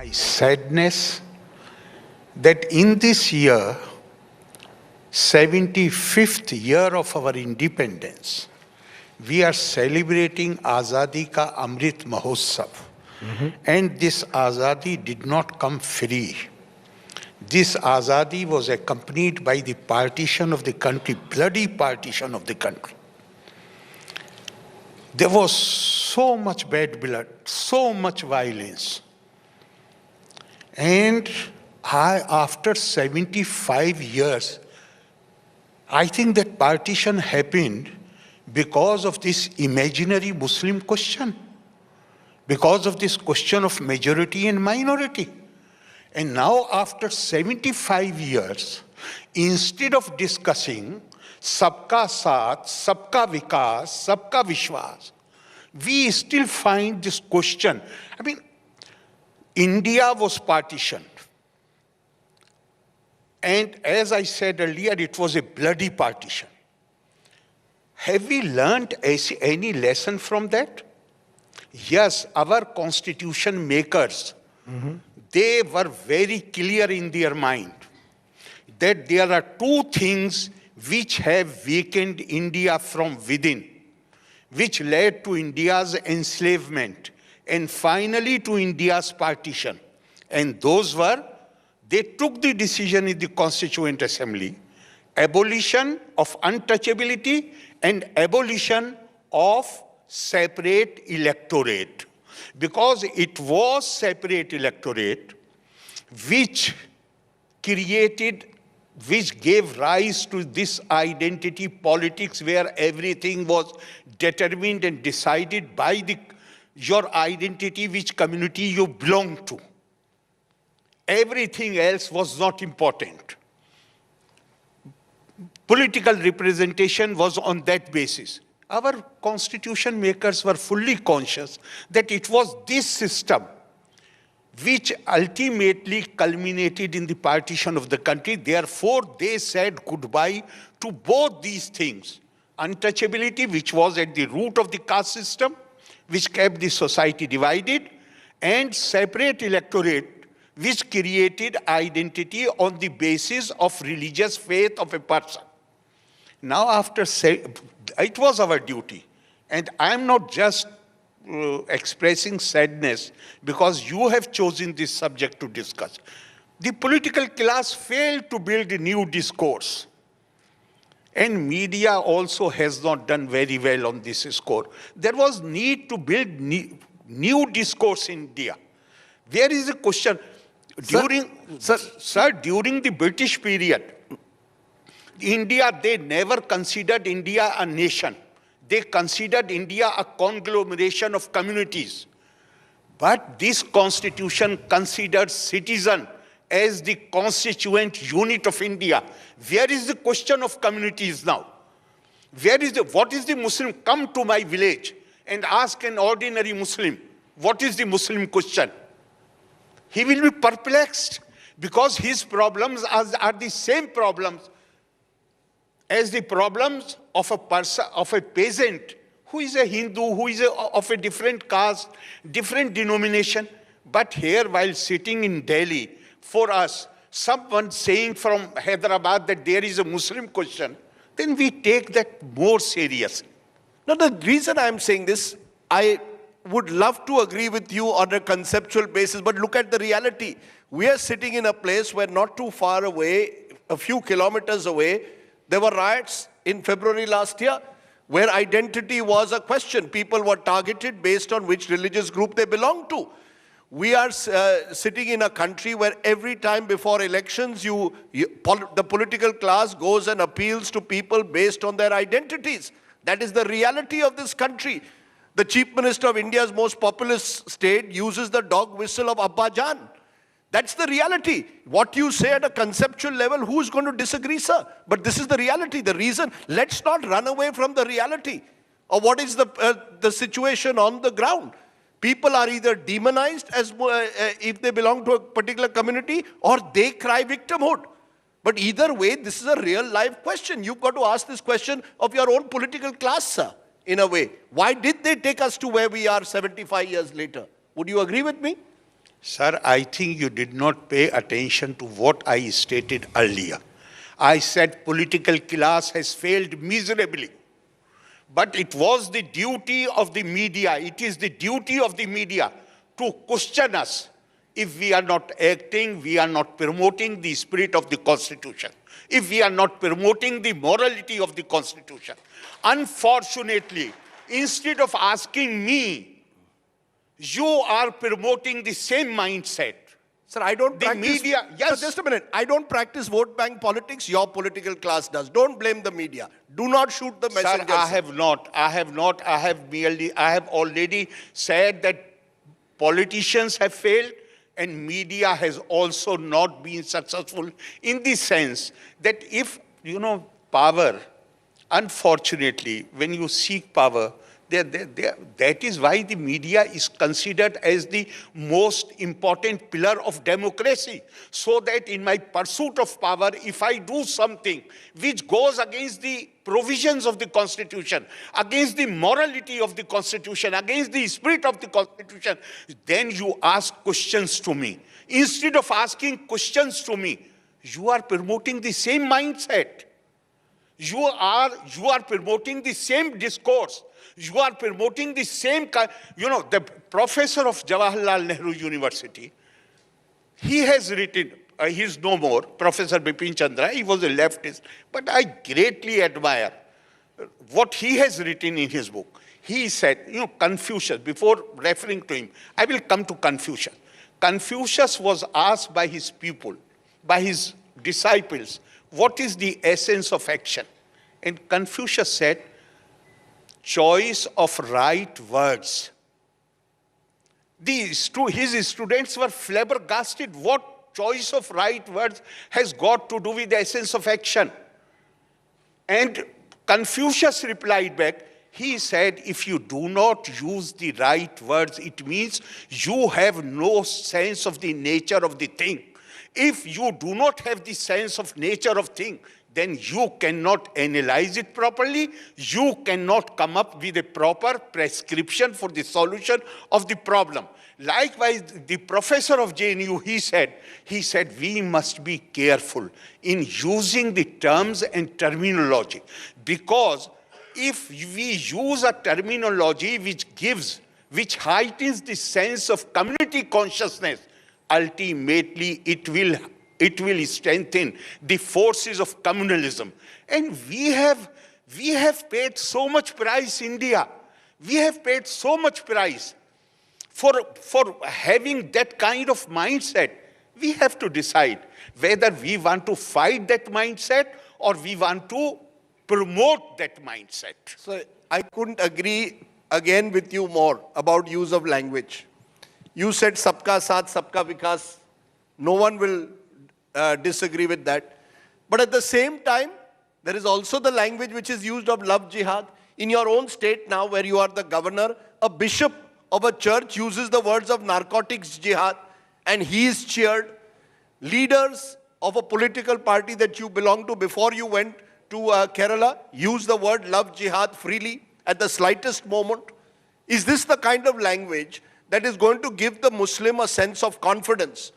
my sadness that in this year, 75th year of our independence, we are celebrating Azadi Ka Amrit Mahotsav. And this Azadi did not come free. This Azadi was accompanied by the partition of the country, bloody partition of the country. There was so much bad blood, so much violence. And after 75 years, I think that partition happened because of this imaginary Muslim question, because of this question of majority and minority. And now after 75 years, instead of discussing Sabka Saath, Sabka Vikas, Sabka Vishwas, we still find this question. I mean, India was partitioned. And as I said earlier, it was a bloody partition. Have we learned any lesson from that? Yes, our constitution makers, they were very clear in their mind that there are two things which have weakened India from within, which led to India's enslavement and finally to India's partition. And those were, they took the decision in the Constituent Assembly, abolition of untouchability and abolition of separate electorate. Because it was separate electorate which gave rise to this identity politics where everything was determined and decided by your identity, which community you belong to. Everything else was not important. Political representation was on that basis. Our constitution makers were fully conscious that it was this system which ultimately culminated in the partition of the country. Therefore, they said goodbye to both these things. Untouchability, which was at the root of the caste system, which kept the society divided, and separate electorate, which created identity on the basis of religious faith of a person. Now, it was our duty. And I'm not just expressing sadness because you have chosen this subject to discuss. The political class failed to build a new discourse. And media also has not done very well on this score. There was need to build new discourse in India. There is a question. During the British period, India, they never considered India a nation. They considered India a conglomeration of communities. But this constitution considers citizen as the constituent unit of India. Where is the question of communities now? What is the Muslim? Come to my village and ask an ordinary Muslim, what is the Muslim question? He will be perplexed because his problems are the same problems as the problems of a person, of a peasant who is a Hindu, who is of a different caste, different denomination. But here, while sitting in Delhi, for us, someone saying from Hyderabad that there is a Muslim question, then we take that more seriously. Now, the reason I'm saying this, I would love to agree with you on a conceptual basis, but look at the reality. We are sitting in a place where not too far away, a few kilometers away, there were riots in February last year where identity was a question. People were targeted based on which religious group they belonged to. We are sitting in a country where every time before elections, the political class goes and appeals to people based on their identities. That is the reality of this country. The Chief Minister of India's most populous state uses the dog whistle of Abba Jan. That's the reality. What you say at a conceptual level, who's going to disagree, sir? But this is the reality. The reason, let's not run away from the reality of what is the situation on the ground. People are either demonized as if they belong to a particular community, or they cry victimhood. But either way, this is a real life question. You've got to ask this question of your own political class, sir, in a way. Why did they take us to where we are 75 years later? Would you agree with me? Sir, I think you did not pay attention to what I stated earlier. I said political class has failed miserably. But it was the duty of the media, it is the duty of the media to question us if we are not acting, we are not promoting the spirit of the Constitution, if we are not promoting the morality of the Constitution. Unfortunately, instead of asking me, you are promoting the same mindset. Sir, I don't The practice... media, yes. Sir, just a minute. I don't practice vote bank politics. Your political class does. Don't blame the media. Do not shoot the messenger. Sir, I have not. I have already said that politicians have failed and media has also not been successful in the sense that if, power, unfortunately, when you seek power, that is why the media is considered as the most important pillar of democracy. So that in my pursuit of power, if I do something which goes against the provisions of the Constitution, against the morality of the Constitution, against the spirit of the Constitution, then you ask questions to me. Instead of asking questions to me, you are promoting the same mindset. You are promoting the same discourse. You are promoting the same, the professor of Jawaharlal Nehru University, he has written, he's no more, Professor Bipin Chandra, he was a leftist, but I greatly admire what he has written in his book. He said, Confucius, before referring to him, I will come to Confucius. Confucius was asked by his pupil, by his disciples, what is the essence of action? And Confucius said, choice of right words. His students were flabbergasted. What choice of right words has got to do with the essence of action? And Confucius replied back, he said, if you do not use the right words, it means you have no sense of the nature of the thing. If you do not have the sense of nature of thing, then you cannot analyze it properly, you cannot come up with a proper prescription for the solution of the problem. Likewise, the professor of JNU, he said, we must be careful in using the terms and terminology, because if we use a terminology which heightens the sense of community consciousness, ultimately it will strengthen the forces of communalism. And we have paid so much price, India. We have paid so much price for having that kind of mindset. We have to decide whether we want to fight that mindset or we want to promote that mindset. So I couldn't agree again with you more about use of language. You said sabka saath, sabka vikas. No one will disagree with that. But at the same time, there is also the language which is used of love jihad. In your own state now, where you are the governor, a bishop of a church uses the words of narcotics jihad, and he is cheered. Leaders of a political party that you belong to before you went to Kerala use the word love jihad freely at the slightest moment. Is this the kind of language that is going to give the Muslim a sense of confidence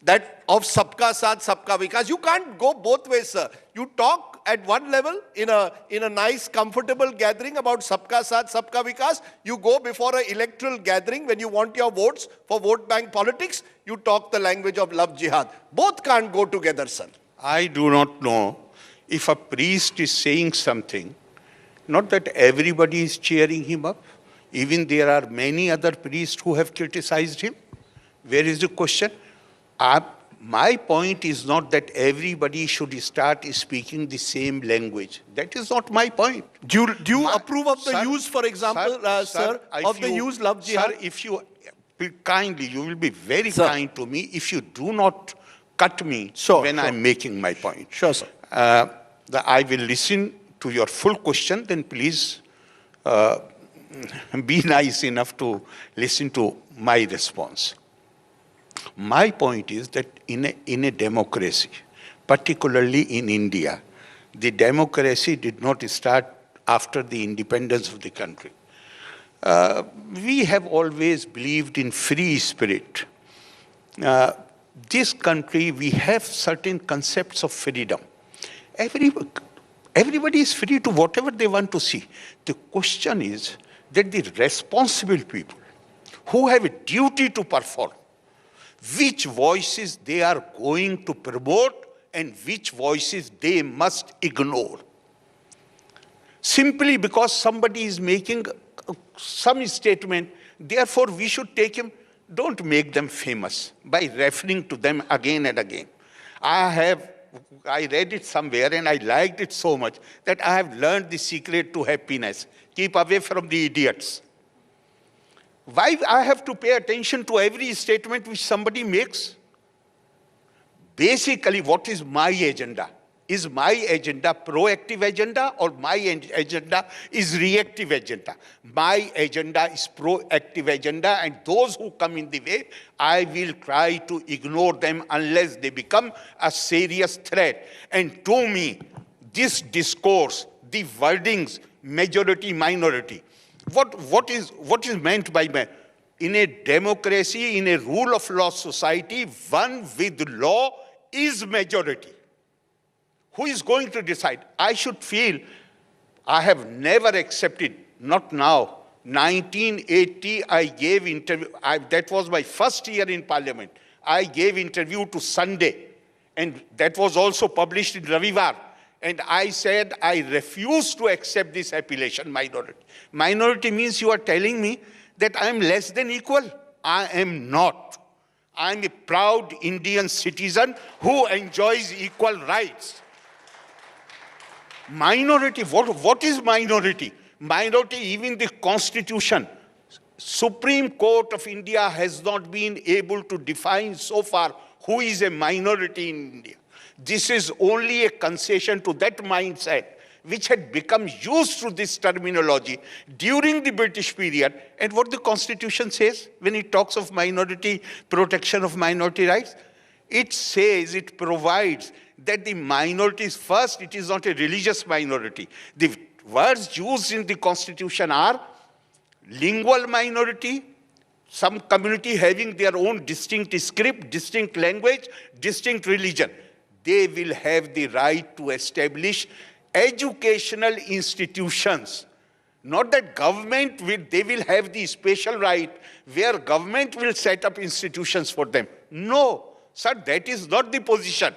that of sabka saath, sabka vikas? You can't go both ways, sir. You talk at one level in a nice, comfortable gathering about sabka saath, sabka vikas. You go before an electoral gathering when you want your votes for vote bank politics. You talk the language of love jihad. Both can't go together, sir. I do not know if a priest is saying something, not that everybody is cheering him up. Even there are many other priests who have criticized him. Where is the question? My point is not that everybody should start speaking the same language. That is not my point. Do you approve of the use, for example, sir, of the use love jihad? Sir, if you kindly, you will be very kind to me if you do not cut me when I'm making my point. Sure, sir. I will listen to your full question, then please be nice enough to listen to my response. My point is that in a democracy, particularly in India, the democracy did not start after the independence of the country. We have always believed in free spirit. uh, this country, we have certain concepts of freedom. Everybody is free to whatever they want to see. The question is that the responsible people who have a duty to perform, which voices they are going to promote and which voices they must ignore. Simply because somebody is making some statement, therefore we should take him. Don't make them famous by referring to them again and again. I read it somewhere and I liked it so much that I have learned the secret to happiness. Keep away from the idiots. Why I have to pay attention to every statement which somebody makes? Basically, what is my agenda? Is my agenda proactive agenda or my agenda is reactive agenda? My agenda is proactive agenda, and those who come in the way, I will try to ignore them unless they become a serious threat. And to me, this discourse, the wordings, majority, minority, what is meant by in a democracy, in a rule of law society, one with law is majority. Who is going to decide? I should feel I have never accepted, not now. 1980, I gave interview. That was my first year in parliament. I gave interview to Sunday, and that was also published in Ravivar. And I said, I refuse to accept this appellation, minority. Minority means you are telling me that I am less than equal. I am not. I am a proud Indian citizen who enjoys equal rights. Minority, what is minority? Minority, even the Constitution, Supreme Court of India has not been able to define so far who is a minority in India. This is only a concession to that mindset which had become used to this terminology during the British period. And what the Constitution says when it talks of minority, protection of minority rights, it says, it provides that the minorities, first, it is not a religious minority. The words used in the Constitution are lingual minority, some community having their own distinct script, distinct language, distinct religion. They will have the right to establish educational institutions. Not that government they will have the special right where government will set up institutions for them. No, sir, that is not the position.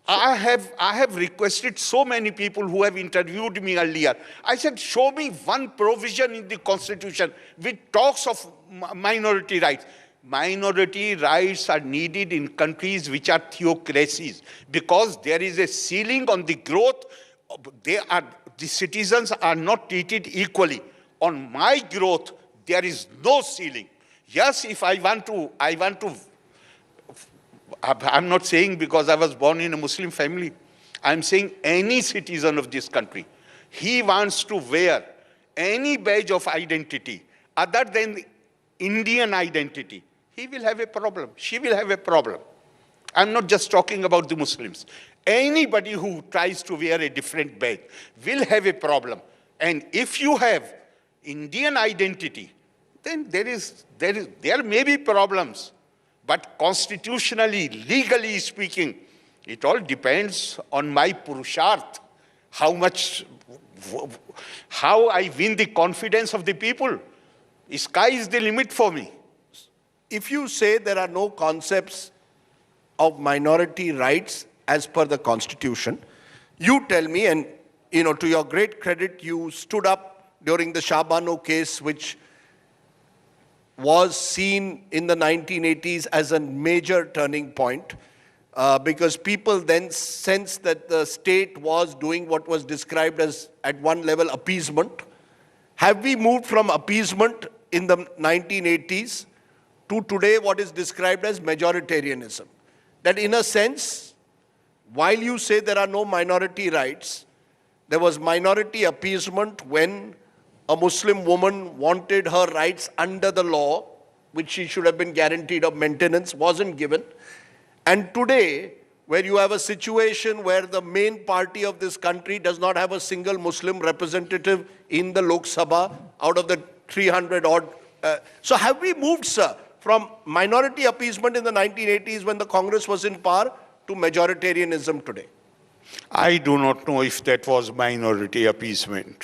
I have requested so many people who have interviewed me earlier. I said, show me one provision in the Constitution which talks of minority rights. Minority rights are needed in countries which are theocracies because there is a ceiling on the growth. The citizens are not treated equally. On my growth, there is no ceiling. Yes, if I want to, I'm not saying because I was born in a Muslim family. I'm saying any citizen of this country, he wants to wear any badge of identity other than the Indian identity, he will have a problem. She will have a problem. I'm not just talking about the Muslims. Anybody who tries to wear a different badge will have a problem. And if you have Indian identity, then there may be problems. But constitutionally, legally speaking, it all depends on my purusharth, how I win the confidence of the people. Sky is the limit for me. If you say there are no concepts of minority rights as per the Constitution, you tell me, and to your great credit, you stood up during the Shah Bano case, which was seen in the 1980s as a major turning point, because people then sensed that the state was doing what was described as, at one level, appeasement. Have we moved from appeasement in the 1980s to today what is described as majoritarianism? That in a sense, while you say there are no minority rights, there was minority appeasement when a Muslim woman wanted her rights under the law, which she should have been guaranteed of maintenance, wasn't given. And today, where you have a situation where the main party of this country does not have a single Muslim representative in the Lok Sabha out of the 300 odd. So have we moved, sir, from minority appeasement in the 1980s when the Congress was in power to majoritarianism today? I do not know if that was minority appeasement.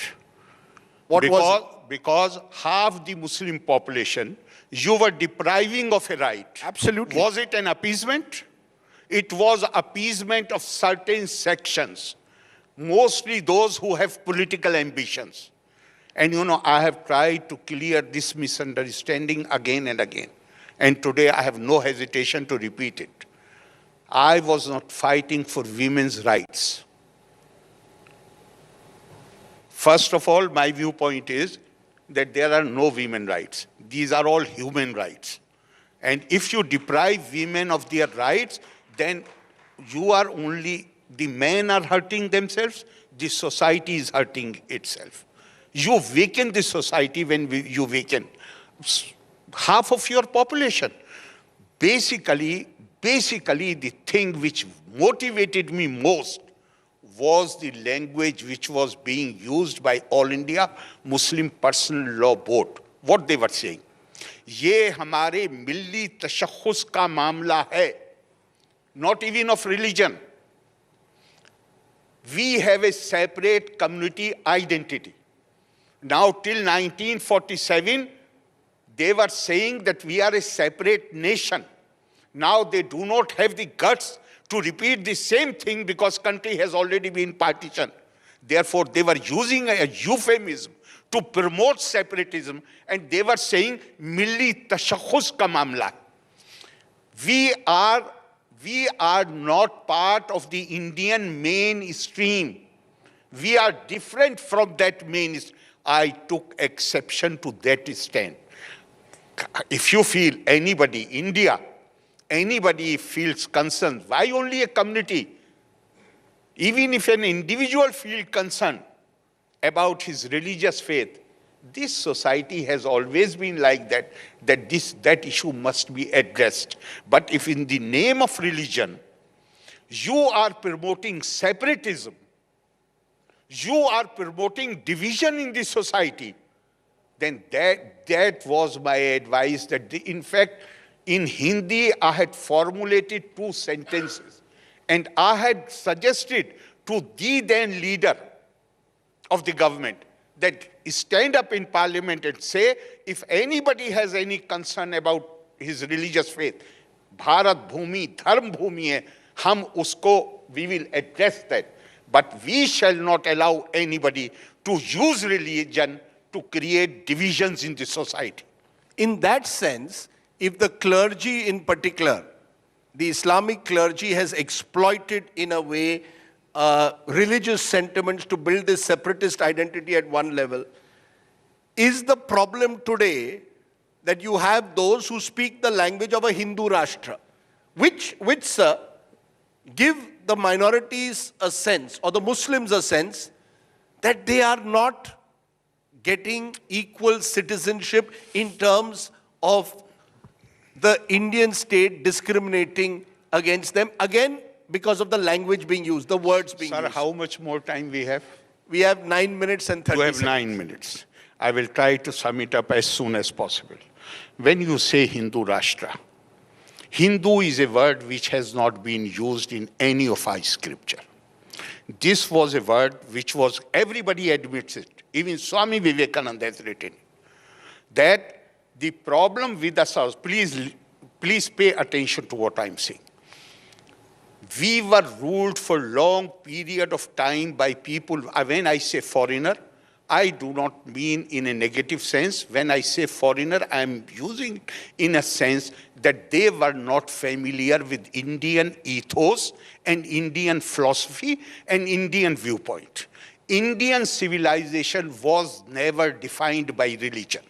What was it? Because half the Muslim population, you were depriving of a right. Absolutely. Was it an appeasement? It was appeasement of certain sections, mostly those who have political ambitions. And you know, I have tried to clear this misunderstanding again and again. And today I have no hesitation to repeat it. I was not fighting for women's rights. First of all, my viewpoint is that there are no women's rights. These are all human rights. And if you deprive women of their rights, then you are only, the men are hurting themselves, the society is hurting itself. You weaken the society when you weaken half of your population. Basically, the thing which motivated me most was the language which was being used by All India Muslim Personal Law Board. What they were saying, ये हमारे मिल्ली तशख़्ख़ुस का मामला है, not even of religion. We have a separate community identity. Now till 1947, they were saying that we are a separate nation. Now they do not have the guts to repeat the same thing because country has already been partitioned. Therefore, they were using a euphemism to promote separatism, and they were saying, "Milli tashakhus ka mamla." We are not part of the Indian mainstream. We are different from that mainstream. I took exception to that stand. If you feel anybody, India, anybody feels concerned, why only a community? Even if an individual feels concerned about his religious faith, this society has always been like that, that issue must be addressed. But if in the name of religion, you are promoting separatism, you are promoting division in the society, then that was my advice. That in fact, in Hindi, I had formulated 2 sentences, and I had suggested to the then leader of the government that stand up in parliament and say, if anybody has any concern about his religious faith, Bharat Bhumi, Dharm Bhumi hai, hum usko, we will address that. But we shall not allow anybody to use religion to create divisions in the society. In that sense, if the clergy in particular, the Islamic clergy has exploited in a way religious sentiments to build this separatist identity at one level, is the problem today that you have those who speak the language of a Hindu Rashtra, which give the minorities a sense, or the Muslims a sense, that they are not getting equal citizenship in terms of the Indian state discriminating against them, again, because of the language being used, the words being Sir, used. how much more time we have? We have 9 minutes and 30 You have seconds. 9 minutes. I will try to sum it up as soon as possible. When you say Hindu Rashtra, Hindu is a word which has not been used in any of our scripture. This was a word which was, everybody admits it. Even Swami Vivekananda has written that the problem with us, please pay attention to what I'm saying. We were ruled for long period of time by people. When I say foreigner, I do not mean in a negative sense. When I say foreigner, I am using in a sense that they were not familiar with Indian ethos and Indian philosophy and Indian viewpoint. Indian civilization was never defined by religion.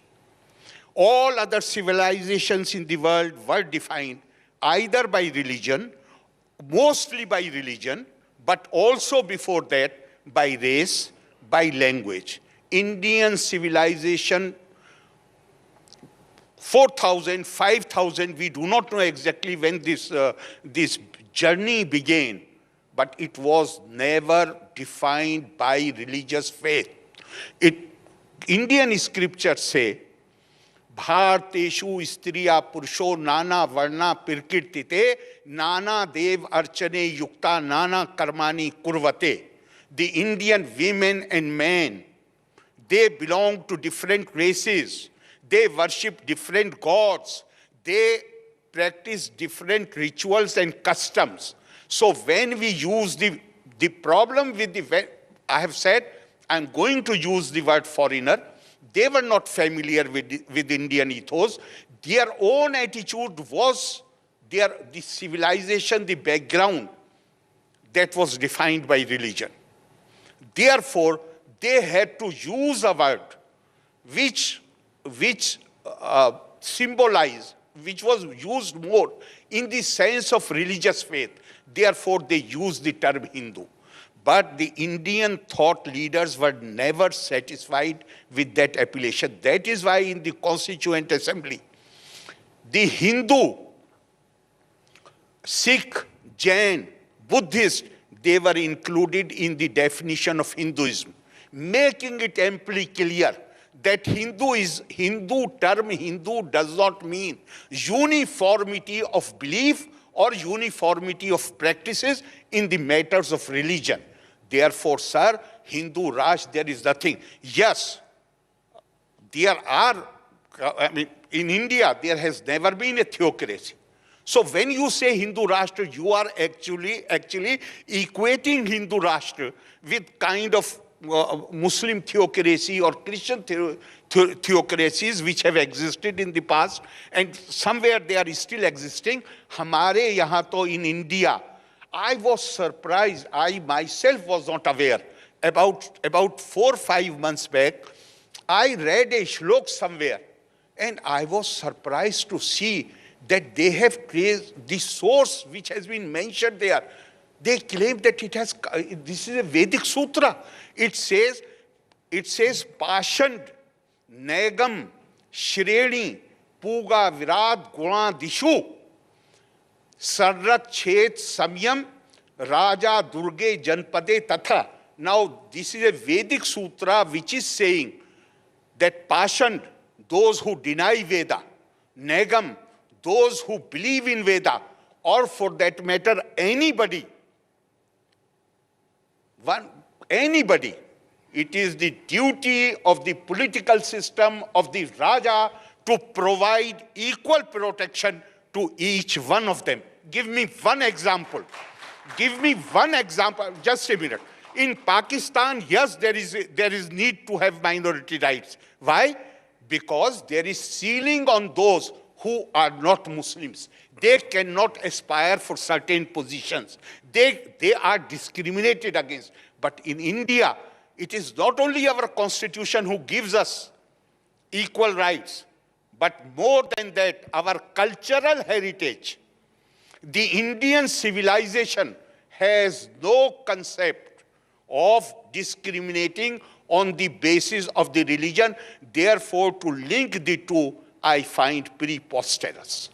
All other civilizations in the world were defined either by religion, mostly by religion, but also before that by race, by language. Indian civilization, 4,000, 5,000, we do not know exactly when this journey began, but it was never defined by religious faith. Indian scriptures say, भारतेषु स्त्रिया पुरुषो नाना वर्णा प्रकीर्तिते नाना देव अर्चने युक्ता नाना कर्माणि कुर्वते. The Indian women and men, they belong to different races. They worship different gods. They practice different rituals and customs. So when we use the problem with I have said, I'm going to use the word foreigner. They were not familiar with Indian ethos. Their own attitude was the civilization, the background that was defined by religion. Therefore, they had to use a word which symbolized, which was used more in the sense of religious faith. Therefore, they used the term Hindu. But the Indian thought leaders were never satisfied with that appellation. That is why in the Constituent Assembly, the Hindu, Sikh, Jain, Buddhist, they were included in the definition of Hinduism, making it amply clear that Hindu term Hindu does not mean uniformity of belief or uniformity of practices in the matters of religion. Therefore, sir, Hindu Rashtra, there is nothing. Yes, there are, in India, there has never been a theocracy. So when you say Hindu Rashtra, you are actually equating Hindu Rashtra with kind of Muslim theocracy or Christian theocracies which have existed in the past, and somewhere they are still existing. Hamare yahan to in India, I was surprised. I myself was not aware. About 4 or 5 months back, I read a shlok somewhere, and I was surprised to see that they have traced the source which has been mentioned there. They claim that this is a Vedic sutra. It says, Pashand, Nagam, Shreni, Puga, Virad, Guna, Dishu, Sarrat, Chet, Samyam, Raja, Durge, Janpade, Tatha. Now, this is a Vedic sutra which is saying that Pashand, those who deny Veda, Nagam, those who believe in Veda, or for that matter, anybody, it is the duty of the political system of the Raja to provide equal protection to each one of them. Give me one example. Give me one example. Just a minute. In Pakistan, yes, there is need to have minority rights. Why? Because there is ceiling on those who are not Muslims. They cannot aspire for certain positions. They are discriminated against. But in India, it is not only our constitution who gives us equal rights, but more than that, our cultural heritage. The Indian civilization has no concept of discriminating on the basis of the religion. Therefore, to link the two, I find preposterous.